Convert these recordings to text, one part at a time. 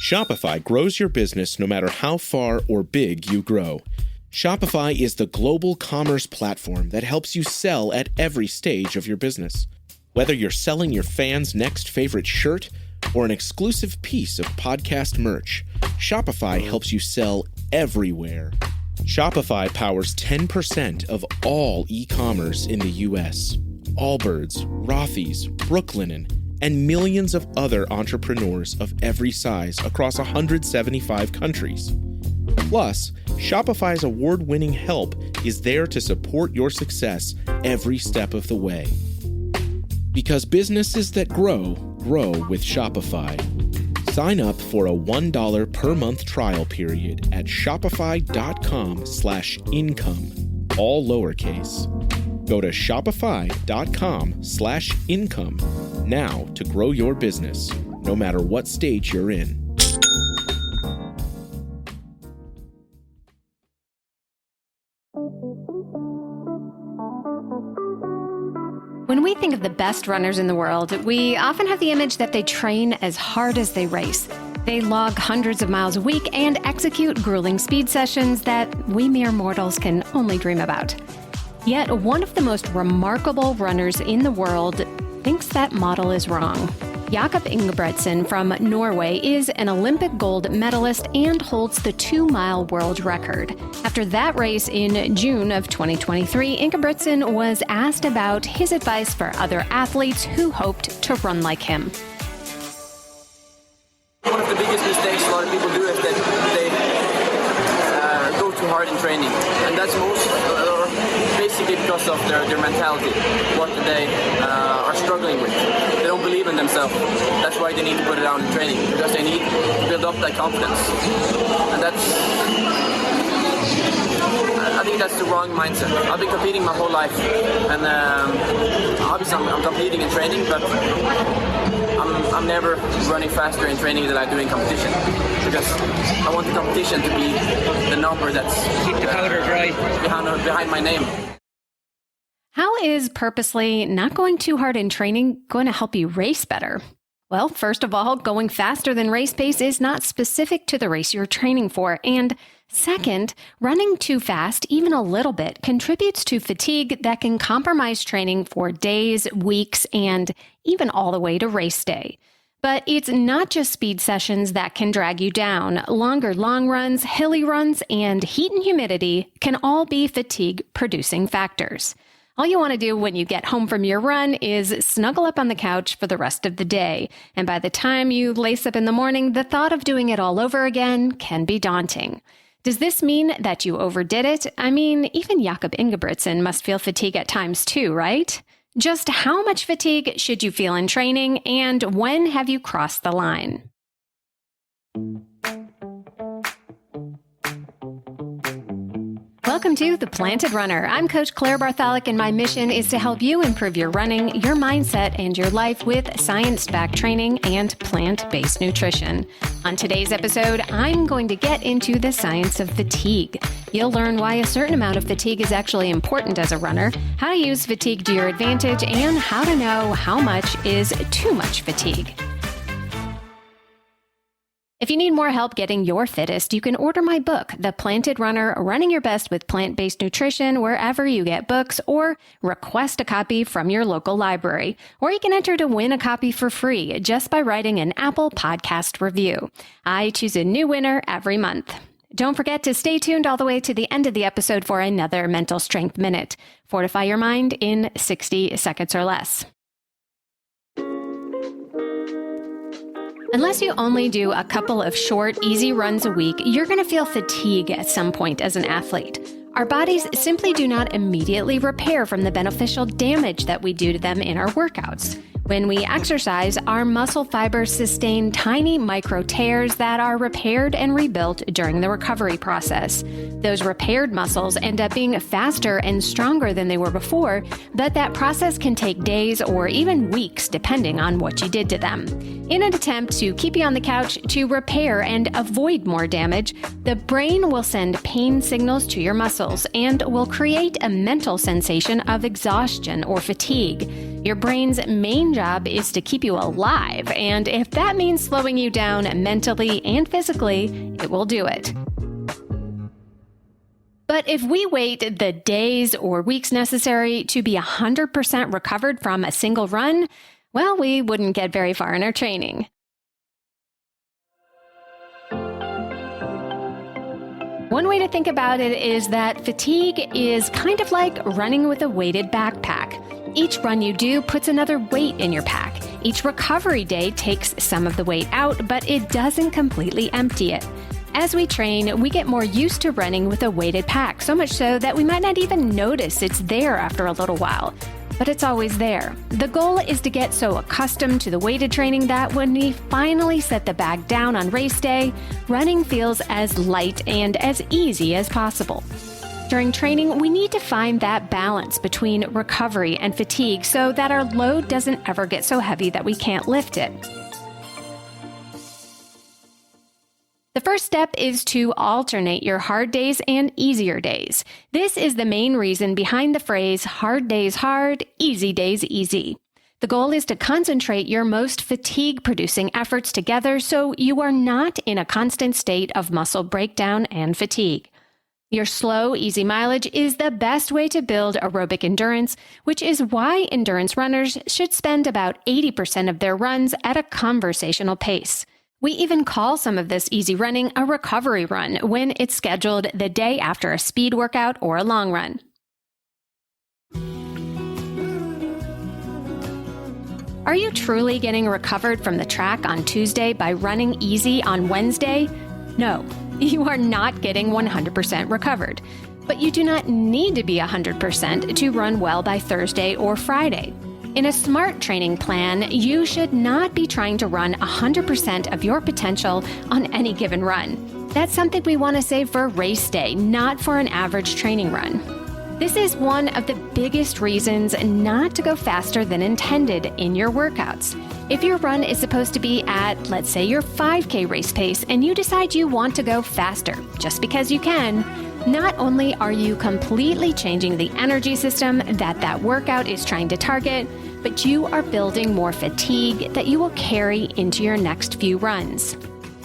Shopify grows your business no matter how far or big you grow. Shopify is the global commerce platform that helps you sell at every stage of your business. Whether you're selling your fans' next favorite shirt or an exclusive piece of podcast merch, Shopify helps you sell everywhere. Shopify powers 10% of all e-commerce in the U.S. Allbirds, Rothy's, Brooklinen, and millions of other entrepreneurs of every size across 175 countries. Plus, Shopify's award-winning help is there to support your success every step of the way. Because businesses that grow, grow with Shopify. Sign up for a $1 per month trial period at shopify.com/income, all lowercase. Go to shopify.com/income now to grow your business, no matter what stage you're in. When we think of the best runners in the world, we often have the image that they train as hard as they race. They log hundreds of miles a week and execute grueling speed sessions that we mere mortals can only dream about. Yet, one of the most remarkable runners in the world thinks that model is wrong. Jakob Ingebrigtsen from Norway is an Olympic gold medalist and holds the 2-mile world record. After that race in June of 2023, Ingebrigtsen was asked about his advice for other athletes who hoped to run like him. One of the biggest mistakes a lot of people do is that they go too hard in training, and that's basically because of their mentality, what they are struggling with. They don't believe in themselves. That's why they need to put it out in training, because they need to build up that confidence. And I think that's the wrong mindset. I've been competing my whole life, and obviously I'm competing in training, but I'm never running faster in training than I do in competition, because I want the competition to be the number that's keep the powder dry behind my name. How is purposely not going too hard in training going to help you race better? Well, first of all, going faster than race pace is not specific to the race you're training for. And second, running too fast, even a little bit, contributes to fatigue that can compromise training for days, weeks, and even all the way to race day. But it's not just speed sessions that can drag you down. Longer long runs, hilly runs, and heat and humidity can all be fatigue-producing factors. All you want to do when you get home from your run is snuggle up on the couch for the rest of the day. And by the time you lace up in the morning, the thought of doing it all over again can be daunting. Does this mean that you overdid it? I mean, even Jakob Ingebrigtsen must feel fatigue at times too, right? Just how much fatigue should you feel in training, and when have you crossed the line? Welcome to The Planted Runner. I'm Coach Claire Bartholic, and my mission is to help you improve your running, your mindset, and your life with science-backed training and plant-based nutrition. On today's episode, I'm going to get into the science of fatigue. You'll learn why a certain amount of fatigue is actually important as a runner, how to use fatigue to your advantage, and how to know how much is too much fatigue. If you need more help getting your fittest, you can order my book, The Planted Runner, Running Your Best with Plant-Based Nutrition, wherever you get books, or request a copy from your local library. Or you can enter to win a copy for free just by writing an Apple Podcast review. I choose a new winner every month. Don't forget to stay tuned all the way to the end of the episode for another Mental Strength Minute. Fortify your mind in 60 seconds or less. Unless you only do a couple of short, easy runs a week, you're going to feel fatigue at some point as an athlete. Our bodies simply do not immediately repair from the beneficial damage that we do to them in our workouts. When we exercise, our muscle fibers sustain tiny micro tears that are repaired and rebuilt during the recovery process. Those repaired muscles end up being faster and stronger than they were before, but that process can take days or even weeks depending on what you did to them. In an attempt to keep you on the couch to repair and avoid more damage, the brain will send pain signals to your muscles and will create a mental sensation of exhaustion or fatigue. Your brain's main job is to keep you alive, and if that means slowing you down mentally and physically, it will do it. But if we wait the days or weeks necessary to be 100% recovered from a single run, well, we wouldn't get very far in our training. One way to think about it is that fatigue is kind of like running with a weighted backpack. Each run you do puts another weight in your pack. Each recovery day takes some of the weight out, but it doesn't completely empty it. As we train, we get more used to running with a weighted pack, so much so that we might not even notice it's there after a little while. But it's always there. The goal is to get so accustomed to the weighted training that when we finally set the bag down on race day, running feels as light and as easy as possible. During training, we need to find that balance between recovery and fatigue so that our load doesn't ever get so heavy that we can't lift it. The first step is to alternate your hard days and easier days. This is the main reason behind the phrase hard days hard, easy days easy. The goal is to concentrate your most fatigue-producing efforts together so you are not in a constant state of muscle breakdown and fatigue. Your slow, easy mileage is the best way to build aerobic endurance, which is why endurance runners should spend about 80% of their runs at a conversational pace. We even call some of this easy running a recovery run when it's scheduled the day after a speed workout or a long run. Are you truly getting recovered from the track on Tuesday by running easy on Wednesday? No, you are not getting 100% recovered. But you do not need to be 100% to run well by Thursday or Friday. In a smart training plan, you should not be trying to run 100% of your potential on any given run. That's something we want to save for race day, not for an average training run. This is one of the biggest reasons not to go faster than intended in your workouts. If your run is supposed to be at, let's say, your 5K race pace, and you decide you want to go faster just because you can, not only are you completely changing the energy system that workout is trying to target, but you are building more fatigue that you will carry into your next few runs.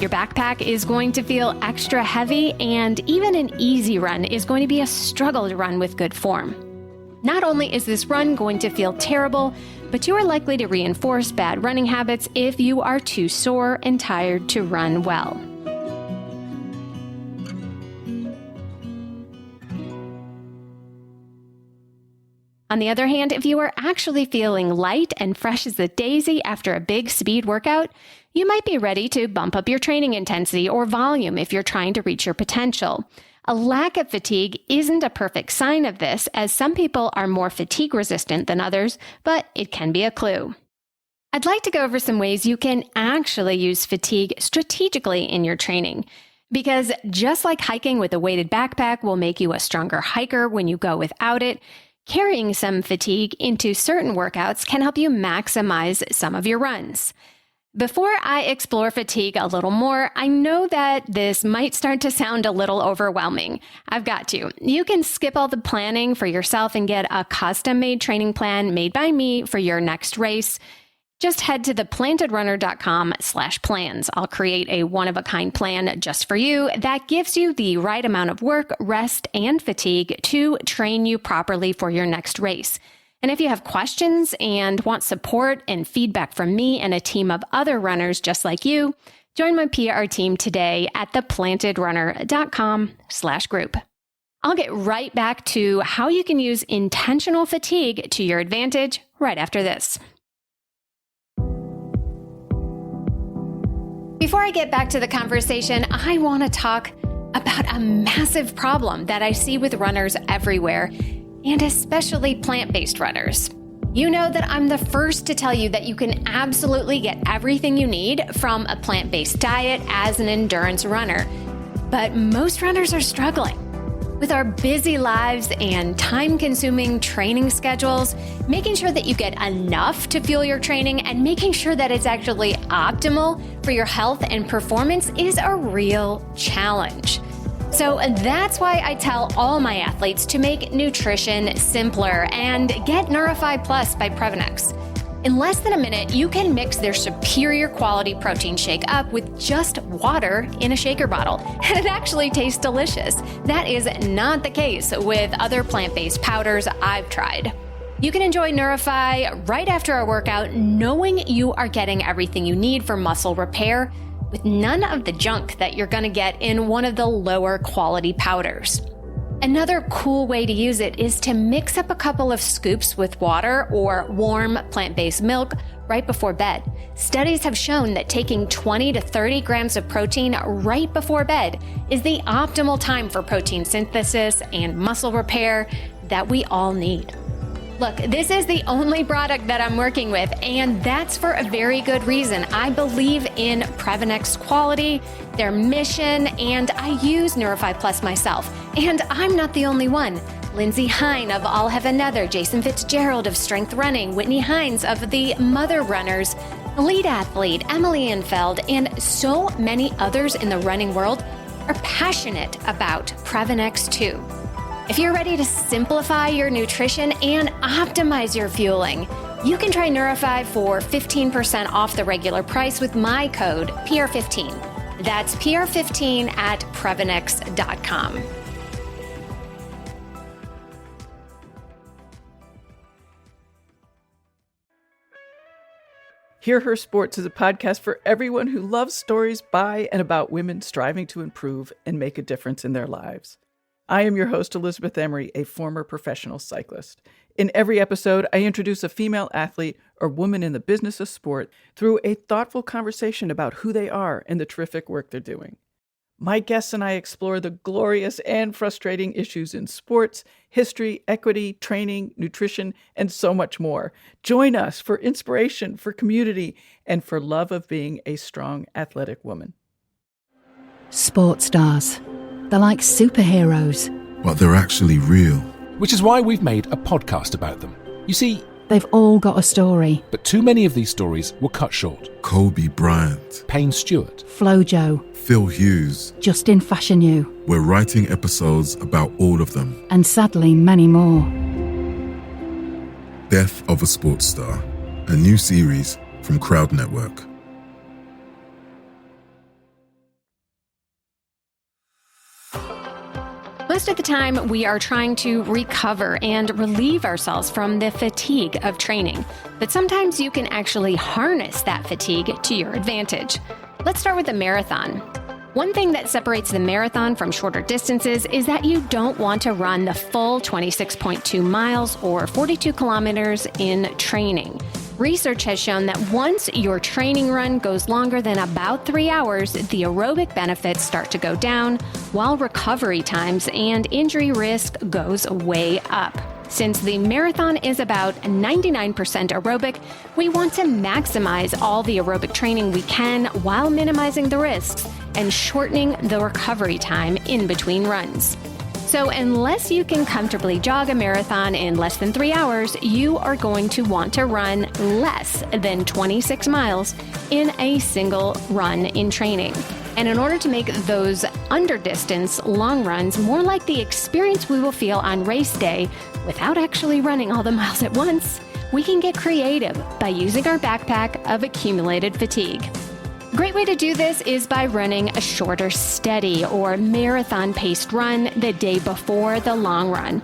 Your backpack is going to feel extra heavy, and even an easy run is going to be a struggle to run with good form. Not only is this run going to feel terrible, but you are likely to reinforce bad running habits if you are too sore and tired to run well. On the other hand, if you are actually feeling light and fresh as a daisy after a big speed workout, you might be ready to bump up your training intensity or volume if you're trying to reach your potential. A lack of fatigue isn't a perfect sign of this, as some people are more fatigue resistant than others, but it can be a clue. I'd like to go over some ways you can actually use fatigue strategically in your training. Because just like hiking with a weighted backpack will make you a stronger hiker when you go without it, carrying some fatigue into certain workouts can help you maximize some of your runs. Before I explore fatigue a little more, I know that this might start to sound a little overwhelming. I've got to. You can skip all the planning for yourself and get a custom-made training plan made by me for your next race. Just head to theplantedrunner.com/plans. I'll create a one-of-a-kind plan just for you that gives you the right amount of work, rest, and fatigue to train you properly for your next race. And if you have questions and want support and feedback from me and a team of other runners just like you, join my PR team today at theplantedrunner.com/group. I'll get right back to how you can use intentional fatigue to your advantage right after this. Before I get back to the conversation, I want to talk about a massive problem that I see with runners everywhere, and especially plant-based runners. You know that I'm the first to tell you that you can absolutely get everything you need from a plant-based diet as an endurance runner. But most runners are struggling. With our busy lives and time-consuming training schedules, making sure that you get enough to fuel your training and making sure that it's actually optimal for your health and performance is a real challenge. So that's why I tell all my athletes to make nutrition simpler and get Neurify Plus by Previnex. In less than a minute, you can mix their superior quality protein shake up with just water in a shaker bottle, and it actually tastes delicious. That is not the case with other plant-based powders I've tried. You can enjoy Neurify right after a workout, knowing you are getting everything you need for muscle repair, with none of the junk that you're going to get in one of the lower quality powders. Another cool way to use it is to mix up a couple of scoops with water or warm plant-based milk right before bed. Studies have shown that taking 20 to 30 grams of protein right before bed is the optimal time for protein synthesis and muscle repair that we all need. Look, this is the only product that I'm working with, and that's for a very good reason. I believe in Previnex quality, their mission, and I use Neurify Plus myself. And I'm not the only one. Lindsay Hine of All Have Another, Jason Fitzgerald of Strength Running, Whitney Hines of the Mother Runners, Elite Athlete, Emily Infeld, and so many others in the running world are passionate about Previnex too. If you're ready to simplify your nutrition and optimize your fueling, you can try Neurify for 15% off the regular price with my code PR15. That's PR15 at Previnex.com. Hear Her Sports is a podcast for everyone who loves stories by and about women striving to improve and make a difference in their lives. I am your host, Elizabeth Emery, a former professional cyclist. In every episode, I introduce a female athlete or woman in the business of sport through a thoughtful conversation about who they are and the terrific work they're doing. My guests and I explore the glorious and frustrating issues in sports, history, equity, training, nutrition, and so much more. Join us for inspiration, for community, and for love of being a strong, athletic woman. Sports stars. They're like superheroes. But they're actually real. Which is why we've made a podcast about them. You see, they've all got a story. But too many of these stories were cut short. Kobe Bryant, Payne Stewart, Flojo, Phil Hughes, Justin Fashanu. We're writing episodes about all of them. And sadly, many more. Death of a Sports Star, a new series from Crowd Network. Most of the time, we are trying to recover and relieve ourselves from the fatigue of training. But sometimes you can actually harness that fatigue to your advantage. Let's start with the marathon. One thing that separates the marathon from shorter distances is that you don't want to run the full 26.2 miles or 42 kilometers in training. Research has shown that once your training run goes longer than about 3 hours, the aerobic benefits start to go down, while recovery times and injury risk goes way up. Since the marathon is about 99% aerobic, we want to maximize all the aerobic training we can while minimizing the risks and shortening the recovery time in between runs. So unless you can comfortably jog a marathon in less than 3 hours, you are going to want to run less than 26 miles in a single run in training. And in order to make those under-distance long runs more like the experience we will feel on race day without actually running all the miles at once, we can get creative by using our backpack of accumulated fatigue. A great way to do this is by running a shorter, steady, or marathon-paced run the day before the long run.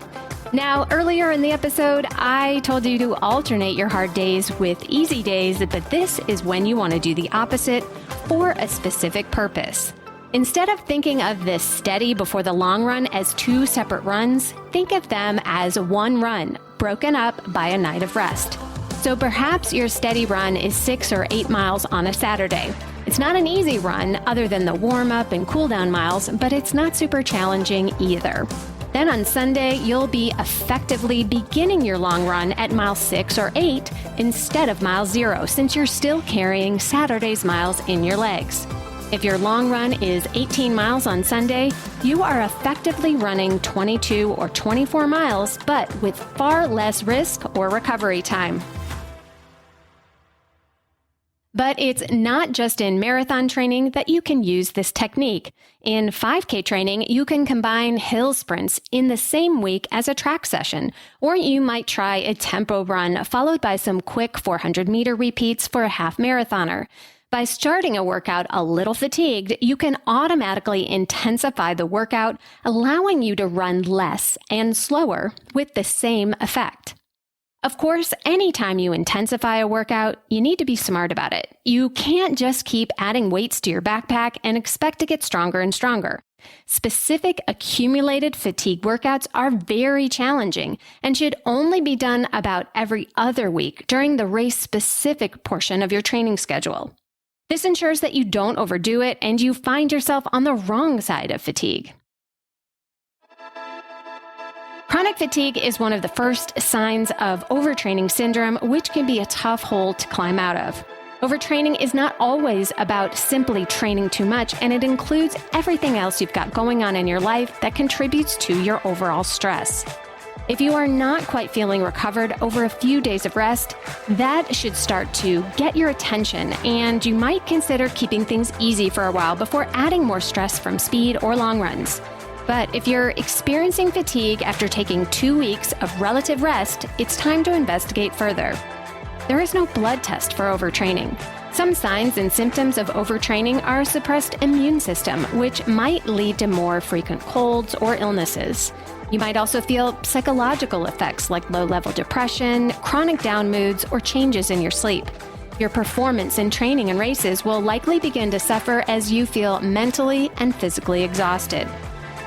Now, earlier in the episode, I told you to alternate your hard days with easy days, but this is when you want to do the opposite for a specific purpose. Instead of thinking of this steady before the long run as two separate runs, think of them as one run, broken up by a night of rest. So perhaps your steady run is 6 or 8 miles on a Saturday. It's not an easy run other than the warm-up and cool-down miles, but it's not super challenging either. Then on Sunday, you'll be effectively beginning your long run at mile 6 or 8 instead of mile 0, since you're still carrying Saturday's miles in your legs. If your long run is 18 miles on Sunday, you are effectively running 22 or 24 miles, but with far less risk or recovery time. But it's not just in marathon training that you can use this technique. In 5K training, you can combine hill sprints in the same week as a track session, or you might try a tempo run followed by some quick 400-meter repeats for a half marathoner. By starting a workout a little fatigued, you can automatically intensify the workout, allowing you to run less and slower with the same effect. Of course, anytime you intensify a workout, you need to be smart about it. You can't just keep adding weights to your backpack and expect to get stronger and stronger. Specific accumulated fatigue workouts are very challenging and should only be done about every other week during the race-specific portion of your training schedule. This ensures that you don't overdo it and you find yourself on the wrong side of fatigue. Chronic fatigue is one of the first signs of overtraining syndrome, which can be a tough hole to climb out of. Overtraining is not always about simply training too much, and it includes everything else you've got going on in your life that contributes to your overall stress. If you are not quite feeling recovered over a few days of rest, that should start to get your attention, and you might consider keeping things easy for a while before adding more stress from speed or long runs. But if you're experiencing fatigue after taking 2 weeks of relative rest, it's time to investigate further. There is no blood test for overtraining. Some signs and symptoms of overtraining are a suppressed immune system, which might lead to more frequent colds or illnesses. You might also feel psychological effects like low-level depression, chronic down moods, or changes in your sleep. Your performance in training and races will likely begin to suffer as you feel mentally and physically exhausted.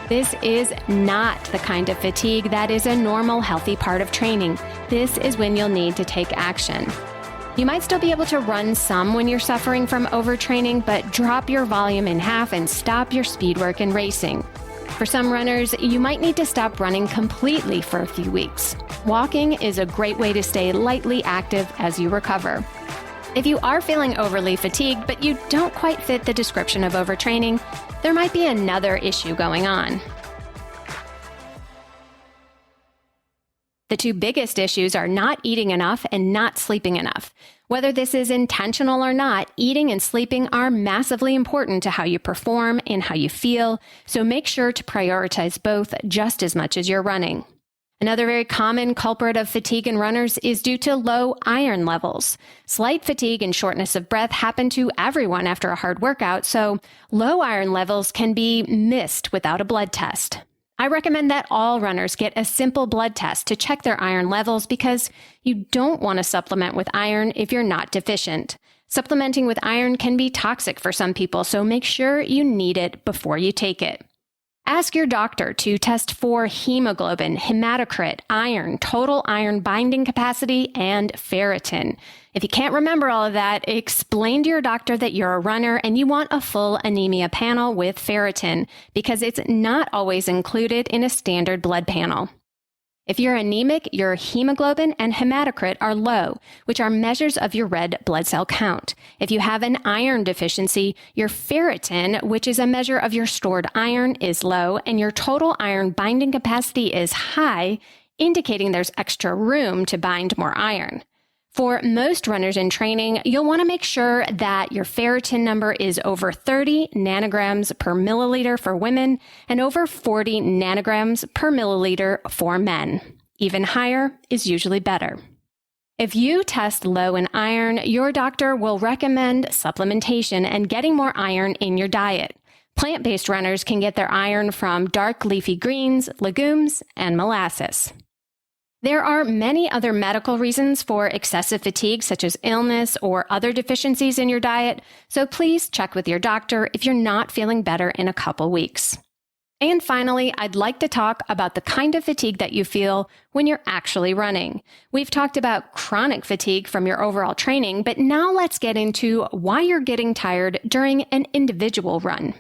This is not the kind of fatigue that is a normal, healthy part of training. This is when you'll need to take action. You might still be able to run some when you're suffering from overtraining, but drop your volume in half and stop your speed work in racing. For some runners, you might need to stop running completely for a few weeks. Walking is a great way to stay lightly active as you recover. If you are feeling overly fatigued, but you don't quite fit the description of overtraining, there might be another issue going on. The two biggest issues are not eating enough and not sleeping enough. Whether this is intentional or not, eating and sleeping are massively important to how you perform and how you feel, so make sure to prioritize both just as much as you're running. Another very common culprit of fatigue in runners is due to low iron levels. Slight fatigue and shortness of breath happen to everyone after a hard workout, so low iron levels can be missed without a blood test. I recommend that all runners get a simple blood test to check their iron levels because you don't want to supplement with iron if you're not deficient. Supplementing with iron can be toxic for some people, so make sure you need it before you take it. Ask your doctor to test for hemoglobin, hematocrit, iron, total iron binding capacity, and ferritin. If you can't remember all of that, explain to your doctor that you're a runner and you want a full anemia panel with ferritin because it's not always included in a standard blood panel. If you're anemic, your hemoglobin and hematocrit are low, which are measures of your red blood cell count. If you have an iron deficiency, your ferritin, which is a measure of your stored iron, is low, and your total iron binding capacity is high, indicating there's extra room to bind more iron. For most runners in training, you'll want to make sure that your ferritin number is over 30 nanograms per milliliter for women and over 40 nanograms per milliliter for men. Even higher is usually better. If you test low in iron, your doctor will recommend supplementation and getting more iron in your diet. Plant-based runners can get their iron from dark leafy greens, legumes, and molasses. There are many other medical reasons for excessive fatigue, such as illness or other deficiencies in your diet, so please check with your doctor if you're not feeling better in a couple weeks. And finally, I'd like to talk about the kind of fatigue that you feel when you're actually running. We've talked about chronic fatigue from your overall training, but now let's get into why you're getting tired during an individual run.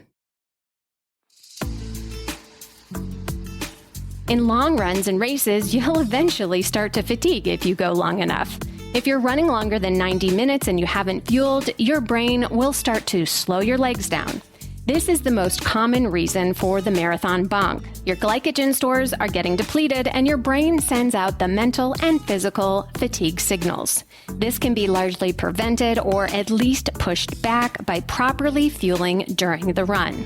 In long runs and races, you'll eventually start to fatigue if you go long enough. If you're running longer than 90 minutes and you haven't fueled, your brain will start to slow your legs down. This is the most common reason for the marathon bunk. Your glycogen stores are getting depleted and your brain sends out the mental and physical fatigue signals. This can be largely prevented or at least pushed back by properly fueling during the run.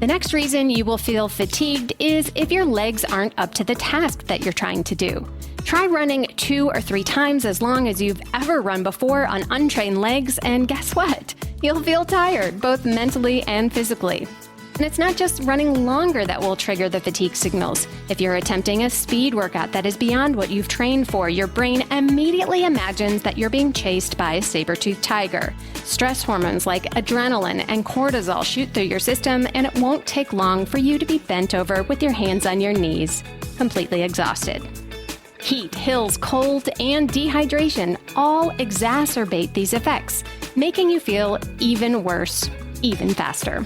The next reason you will feel fatigued is if your legs aren't up to the task that you're trying to do. Try running 2 or 3 times as long as you've ever run before on untrained legs, and guess what? You'll feel tired, both mentally and physically. And it's not just running longer that will trigger the fatigue signals. If you're attempting a speed workout that is beyond what you've trained for, your brain immediately imagines that you're being chased by a saber-toothed tiger. Stress hormones like adrenaline and cortisol shoot through your system, and it won't take long for you to be bent over with your hands on your knees, completely exhausted. Heat, hills, cold, and dehydration all exacerbate these effects, making you feel even worse, even faster.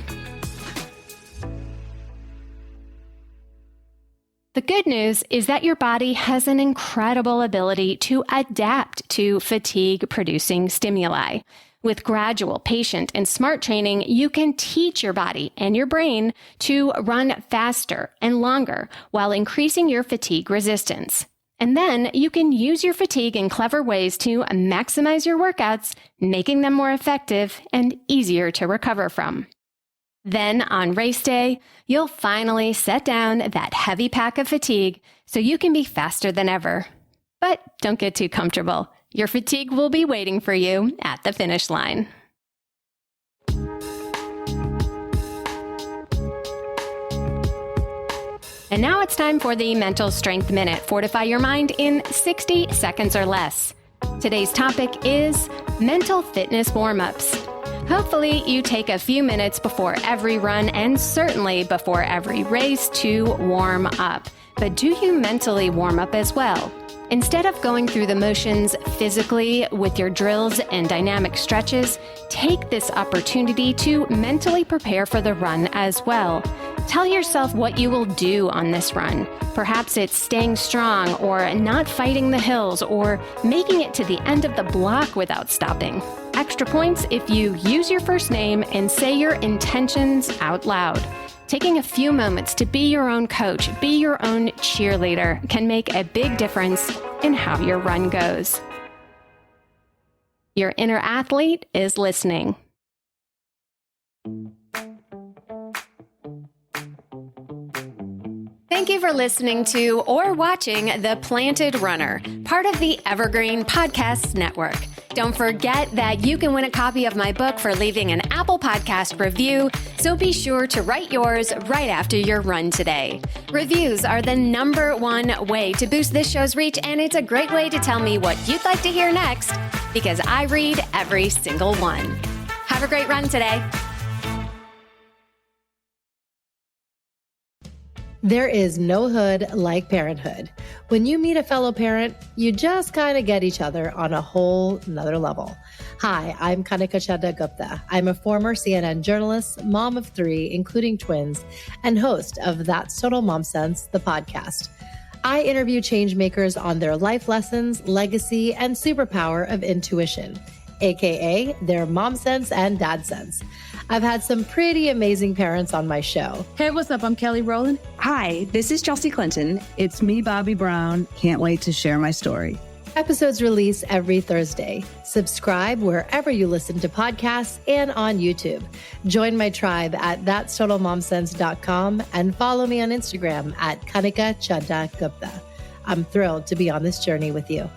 The good news is that your body has an incredible ability to adapt to fatigue-producing stimuli. With gradual, patient, and smart training, you can teach your body and your brain to run faster and longer while increasing your fatigue resistance. And then you can use your fatigue in clever ways to maximize your workouts, making them more effective and easier to recover from. Then on race day, you'll finally set down that heavy pack of fatigue so you can be faster than ever. But don't get too comfortable. Your fatigue will be waiting for you at the finish line. And now it's time for the Mental Strength Minute. Fortify your mind in 60 seconds or less. Today's topic is mental fitness warm-ups. Hopefully, you take a few minutes before every run and certainly before every race to warm up. But do you mentally warm up as well? Instead of going through the motions physically with your drills and dynamic stretches, take this opportunity to mentally prepare for the run as well. Tell yourself what you will do on this run. Perhaps it's staying strong or not fighting the hills or making it to the end of the block without stopping. Extra points if you use your first name and say your intentions out loud. Taking a few moments to be your own coach, be your own cheerleader can make a big difference in how your run goes. Your inner athlete is listening. Thank you for listening to or watching The Planted Runner, part of the Evergreen Podcasts Network. Don't forget that you can win a copy of my book for leaving an Apple Podcast review, so be sure to write yours right after your run today. Reviews are the #1 way to boost this show's reach, and it's a great way to tell me what you'd like to hear next, because I read every single one. Have a great run today. There is no hood like parenthood. When you meet a fellow parent, you just kind of get each other on a whole nother level. Hi, I'm Kanika Chadda Gupta. I'm a former CNN journalist, mom of 3, including twins, and host of That's Total Mom Sense, the podcast. I interview changemakers on their life lessons, legacy, and superpower of intuition, aka their mom sense and dad sense. I've had some pretty amazing parents on my show. Hey, what's up? I'm Kelly Rowland. Hi, this is Chelsea Clinton. It's me, Bobby Brown. Can't wait to share my story. Episodes release every Thursday. Subscribe wherever you listen to podcasts and on YouTube. Join my tribe at thatstotalmomsense.com and follow me on Instagram at Kanika Chadda Gupta. I'm thrilled to be on this journey with you.